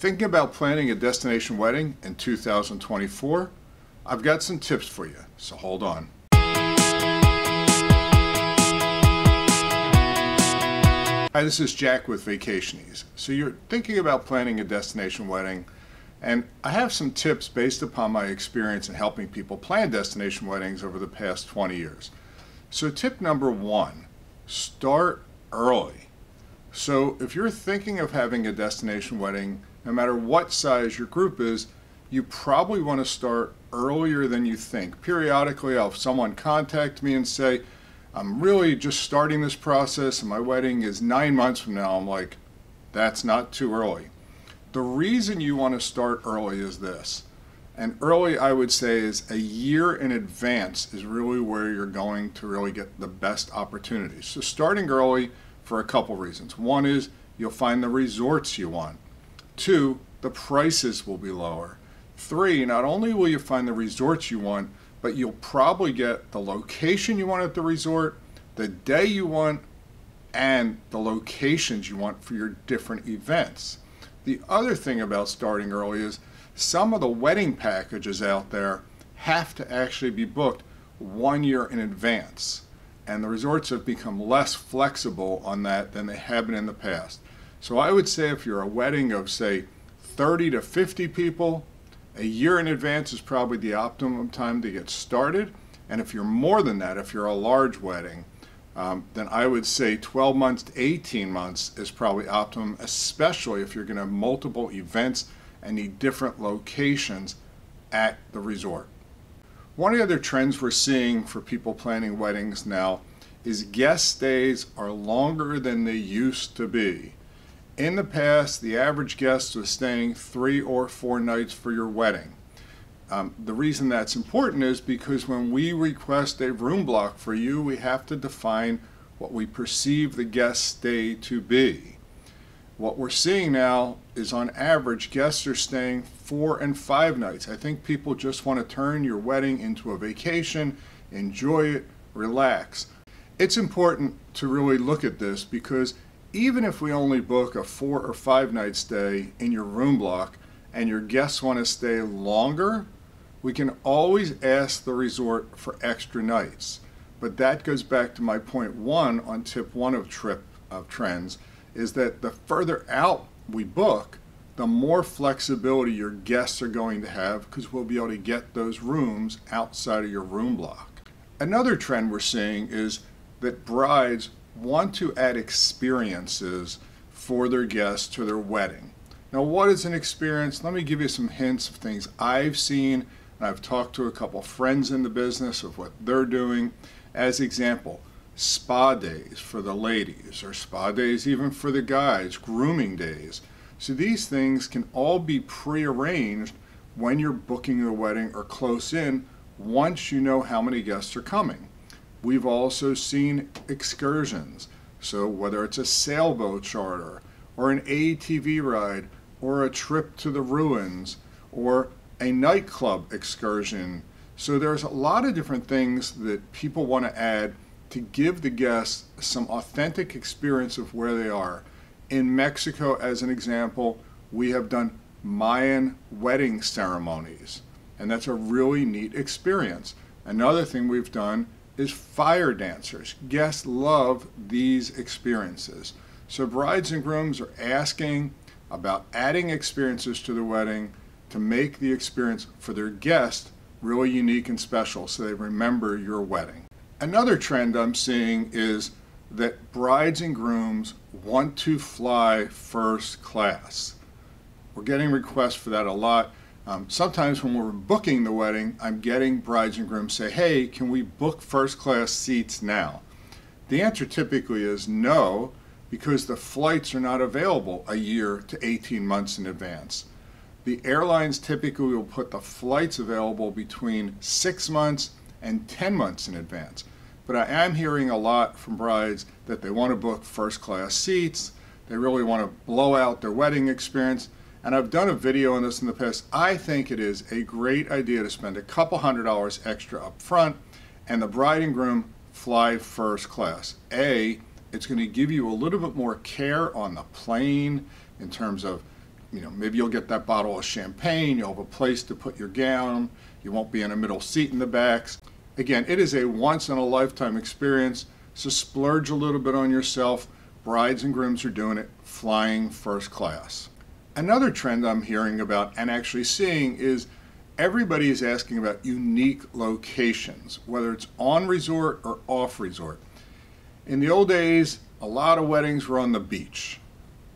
Thinking about planning a destination wedding in 2024? I've got some tips for you, so hold on. Hi, this is Jack with Vacationes. So you're thinking about planning a destination wedding, and I have some tips based upon my experience in helping people plan destination weddings over the past 20 years. So tip number one, start early. So if you're thinking of having a destination wedding, no matter what size your group is, you probably want to start earlier than you think. Periodically, I'll have someone contact me and say, I'm really just starting this process and my wedding is 9 months from now. I'm like, that's not too early. The reason you want to start early is this. And early, I would say, is a year in advance is really where you're going to really get the best opportunities. So starting early for a couple reasons. One is you'll find the resorts you want. Two, the prices will be lower. Three, not only will you find the resorts you want, but you'll probably get the location you want at the resort, the day you want, and the locations you want for your different events. The other thing about starting early is some of the wedding packages out there have to actually be booked 1 year in advance. And the resorts have become less flexible on that than they have been in the past. So I would say if you're a wedding of, say, 30 to 50 people, a year in advance is probably the optimum time to get started. And if you're more than that, if you're a large wedding, then I would say 12 months to 18 months is probably optimum, especially if you're going to have multiple events and need different locations at the resort. One of the other trends we're seeing for people planning weddings now is guest stays are longer than they used to be. In the past, the average guest was staying 3 or 4 nights for your wedding. The reason that's important is because when we request a room block for you, we have to define what we perceive the guest stay to be. What we're seeing now is on average, guests are staying 4 and 5 nights. I think people just want to turn your wedding into a vacation, enjoy it, relax. It's important to really look at this because even if we only book a 4 or 5 night stay in your room block and your guests want to stay longer, we can always ask the resort for extra nights. But that goes back to my point one on tip one of trends, is that the further out we book, the more flexibility your guests are going to have because we'll be able to get those rooms outside of your room block. Another trend we're seeing is that brides want to add experiences for their guests to their wedding. Now, what is an experience? Let me give you some hints of things I've seen, and I've talked to a couple friends in the business of what they're doing. As example, spa days for the ladies, or spa days even for the guys, grooming days. So these things can all be prearranged when you're booking the wedding or close in once you know how many guests are coming. We've also seen excursions. So whether it's a sailboat charter or an ATV ride or a trip to the ruins or a nightclub excursion. So there's a lot of different things that people want to add to give the guests some authentic experience of where they are. In Mexico, as an example, we have done Mayan wedding ceremonies, and that's a really neat experience. Another thing we've done is fire dancers. Guests love these experiences. So brides and grooms are asking about adding experiences to the wedding to make the experience for their guests really unique and special so they remember your wedding. Another trend I'm seeing is that brides and grooms want to fly first class. We're getting requests for that a lot. Sometimes when we're booking the wedding, I'm getting brides and grooms say, hey, can we book first class seats now? The answer typically is no, because the flights are not available a year to 18 months in advance. The airlines typically will put the flights available between 6 months and 10 months in advance. But I am hearing a lot from brides that they want to book first class seats, they really want to blow out their wedding experience, and I've done a video on this in the past. I think it is a great idea to spend a couple $100 extra up front and the bride and groom fly first class. It's going to give you a little bit more care on the plane in terms of maybe you'll get that bottle of champagne, you'll have a place to put your gown, you won't be in a middle seat in the backs. Again, it is a once-in-a-lifetime experience, so splurge a little bit on yourself. Brides and grooms are doing it, flying first class. Another trend I'm hearing about and actually seeing is everybody is asking about unique locations, whether it's on resort or off resort. In the old days, a lot of weddings were on the beach.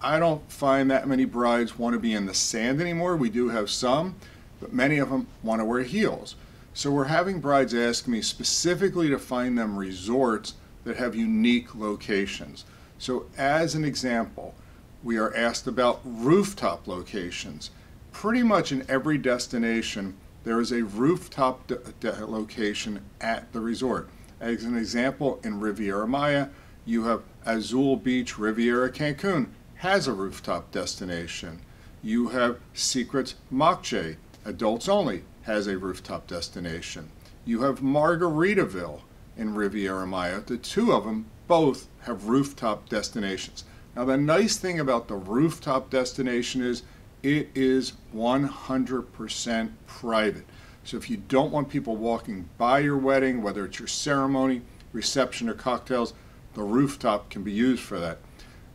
I don't find that many brides want to be in the sand anymore. We do have some, but many of them want to wear heels. So we're having brides ask me specifically to find them resorts that have unique locations. So as an example, we are asked about rooftop locations. Pretty much in every destination, there is a rooftop location at the resort. As an example, in Riviera Maya, you have Azul Beach, Riviera Cancun has a rooftop destination. You have Secrets Moche, adults only, has a rooftop destination. You have Margaritaville in Riviera Maya. The two of them both have rooftop destinations. Now the nice thing about the rooftop destination is it is 100% private. So if you don't want people walking by your wedding, whether it's your ceremony, reception, or cocktails, the rooftop can be used for that.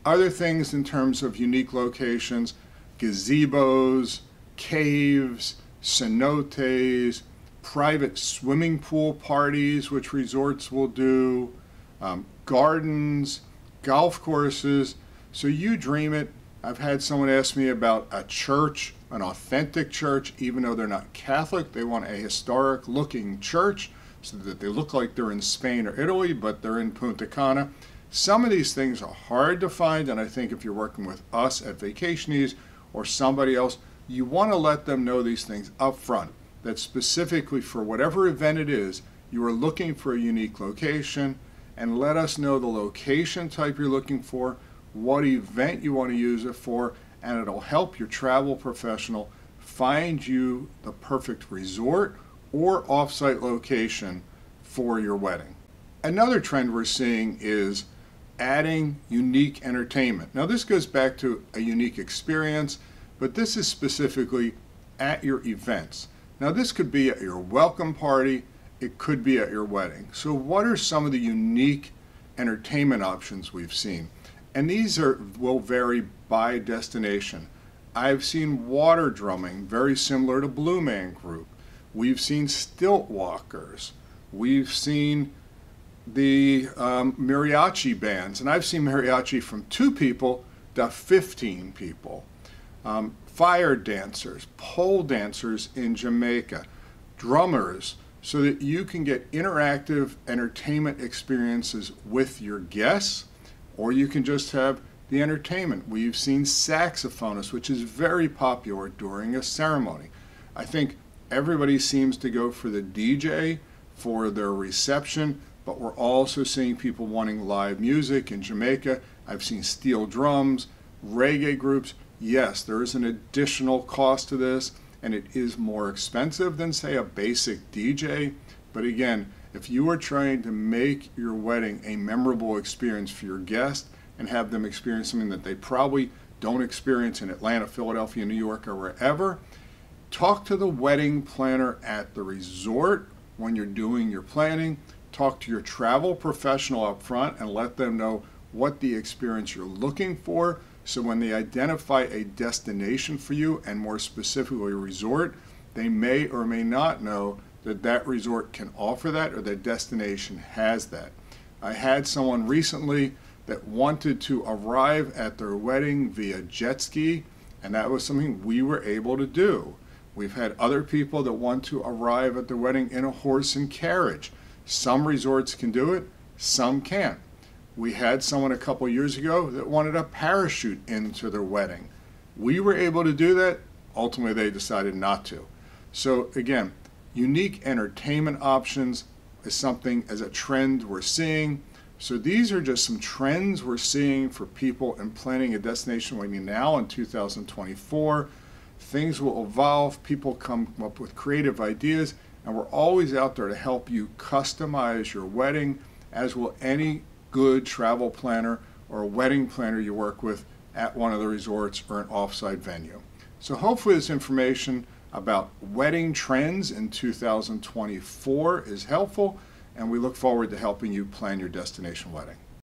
Other things in terms of unique locations, gazebos, caves, cenotes, private swimming pool parties, which resorts will do, gardens, golf courses. So you dream it. I've had someone ask me about a church, an authentic church, even though they're not Catholic. They want a historic looking church so that they look like they're in Spain or Italy, but they're in Punta Cana. Some of these things are hard to find, and I think if you're working with us at Vacationies or somebody else, you want to let them know these things up front, that specifically for whatever event it is, you are looking for a unique location, and let us know the location type you're looking for, what event you want to use it for, and it'll help your travel professional find you the perfect resort or offsite location for your wedding. Another trend we're seeing is adding unique entertainment. Now this goes back to a unique experience, but this is specifically at your events. Now this could be at your welcome party, it could be at your wedding. So what are some of the unique entertainment options we've seen? And these will vary by destination. I've seen water drumming, very similar to Blue Man Group. We've seen stilt walkers. We've seen the mariachi bands, and I've seen mariachi from 2 people to 15 people. Fire dancers, pole dancers in Jamaica, drummers, so that you can get interactive entertainment experiences with your guests, or you can just have the entertainment. We've seen saxophonists, which is very popular during a ceremony. I think everybody seems to go for the DJ for their reception, but we're also seeing people wanting live music in Jamaica. I've seen steel drums, reggae groups. Yes, there is an additional cost to this, and it is more expensive than, say, a basic DJ. But again, if you are trying to make your wedding a memorable experience for your guest and have them experience something that they probably don't experience in Atlanta, Philadelphia, New York, or wherever, talk to the wedding planner at the resort when you're doing your planning. Talk to your travel professional up front and let them know what the experience you're looking for. So when they identify a destination for you, and more specifically a resort, they may or may not know that that resort can offer that or that destination has that. I had someone recently that wanted to arrive at their wedding via jet ski, and that was something we were able to do. We've had other people that want to arrive at their wedding in a horse and carriage. Some resorts can do it, some can't. We had someone a couple years ago that wanted a parachute into their wedding. We were able to do that. Ultimately, they decided not to. So again, unique entertainment options is something as a trend we're seeing. So these are just some trends we're seeing for people in planning a destination wedding now in 2024. Things will evolve, people come up with creative ideas, and we're always out there to help you customize your wedding, as will any good travel planner or wedding planner you work with at one of the resorts or an offsite venue. So hopefully this information about wedding trends in 2024 is helpful, and we look forward to helping you plan your destination wedding.